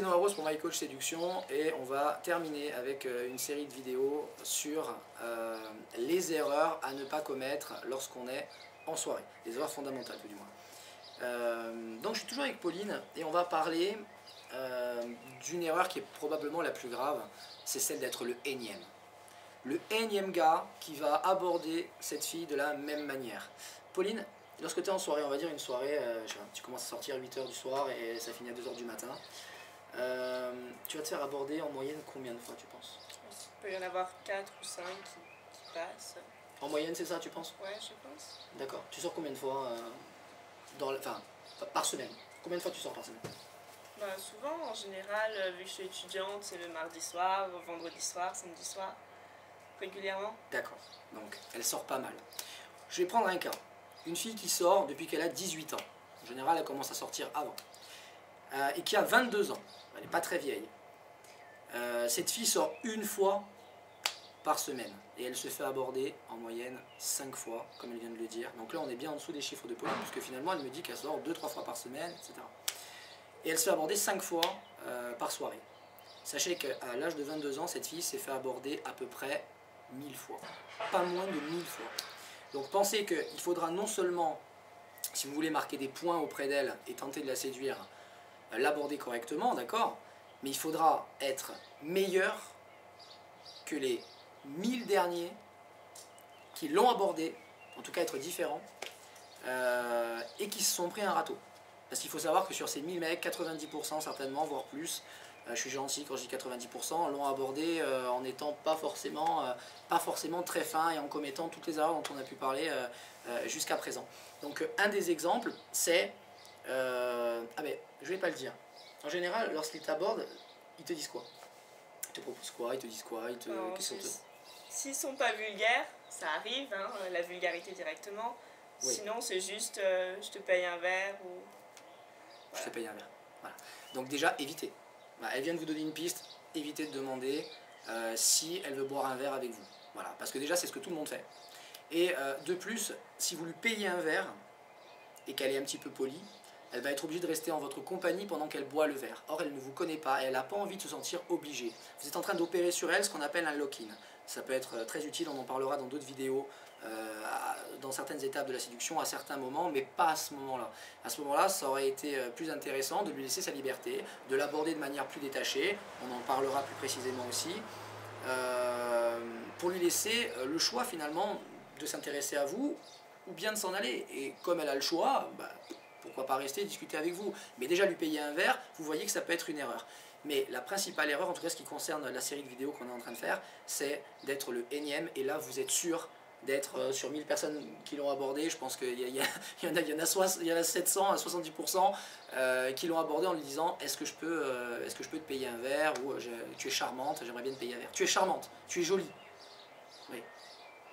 Noah Rose pour My Coach Séduction et on va terminer avec une série de vidéos sur les erreurs à ne pas commettre lorsqu'on est en soirée, les erreurs fondamentales tout du moins. Donc je suis toujours avec Pauline et on va parler d'une erreur qui est probablement la plus grave, c'est celle d'être le énième. Le énième gars qui va aborder cette fille de la même manière. Pauline, lorsque tu es en soirée, on va dire une soirée, je sais pas, tu commences à sortir à 8 h du soir et ça finit à 2 h du matin, tu vas te faire aborder en moyenne combien de fois tu penses? Il peut y en avoir 4 ou 5 qui passent. En moyenne c'est ça tu penses? Ouais, je pense. D'accord. Tu sors combien de fois par semaine? Combien de fois tu sors par semaine? Bah, souvent, en général, vu que je suis étudiante, c'est le mardi soir, vendredi soir, samedi soir, régulièrement. D'accord. Donc elle sort pas mal. Je vais prendre un cas. Une fille qui sort depuis qu'elle a 18 ans. En général elle commence à sortir avant. Et qui a 22 ans. Elle n'est pas très vieille. Cette fille sort une fois par semaine et elle se fait aborder en moyenne 5 fois, comme elle vient de le dire. Donc là on est bien en dessous des chiffres de Pauline, puisque finalement elle me dit qu'elle sort 2-3 fois par semaine, etc. Et elle se fait aborder 5 fois par soirée. Sachez qu'à l'âge de 22 ans, cette fille s'est fait aborder à peu près 1000 fois. Pas moins de 1000 fois. Donc pensez qu'il faudra non seulement, si vous voulez marquer des points auprès d'elle et tenter de la séduire, l'aborder correctement, d'accord, mais il faudra être meilleur que les 1000 derniers qui l'ont abordé, en tout cas être différents, et qui se sont pris un râteau. Parce qu'il faut savoir que sur ces 1000 mecs, 90% certainement, voire plus, je suis gentil quand je dis 90%, l'ont abordé en n'étant pas forcément très fin et en commettant toutes les erreurs dont on a pu parler jusqu'à présent. Donc un des exemples, c'est... ah ben, je vais pas le dire. En général, lorsqu'ils t'abordent, ils te disent quoi? Ils te proposent quoi? Ils te disent quoi? S'ils sont pas vulgaires, ça arrive, hein, la vulgarité directement. Oui. Sinon, c'est juste je te paye un verre ou... Voilà. Je te paye un verre. Voilà. Donc déjà, évitez. Elle vient de vous donner une piste, évitez de demander si elle veut boire un verre avec vous. Voilà. Parce que déjà, c'est ce que tout le monde fait. Et de plus, si vous lui payez un verre et qu'elle est un petit peu polie, elle va être obligée de rester en votre compagnie pendant qu'elle boit le verre. Or, elle ne vous connaît pas et elle n'a pas envie de se sentir obligée. Vous êtes en train d'opérer sur elle ce qu'on appelle un lock-in. Ça peut être très utile, on en parlera dans d'autres vidéos, dans certaines étapes de la séduction, à certains moments, mais pas à ce moment-là. À ce moment-là, ça aurait été plus intéressant de lui laisser sa liberté, de l'aborder de manière plus détachée, on en parlera plus précisément aussi, pour lui laisser le choix finalement de s'intéresser à vous ou bien de s'en aller. Et comme elle a le choix, pourquoi pas rester et discuter avec vous. Mais déjà lui payer un verre, vous voyez que ça peut être une erreur. Mais la principale erreur, en tout cas ce qui concerne la série de vidéos qu'on est en train de faire, c'est d'être le énième. Et là vous êtes sûr d'être sur 1000 personnes qui l'ont abordé. Je pense qu'il y en a 700 à 70% qui l'ont abordé en lui disant est-ce que je peux te payer un verre, ou tu es charmante, j'aimerais bien te payer un verre. Tu es charmante, tu es jolie. Oui.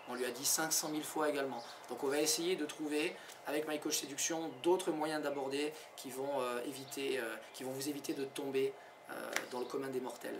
On lui a dit 500 000 fois également. Donc on va essayer de trouver, avec My Coach Séduction, d'autres moyens d'aborder qui vont vous éviter de tomber dans le commun des mortels.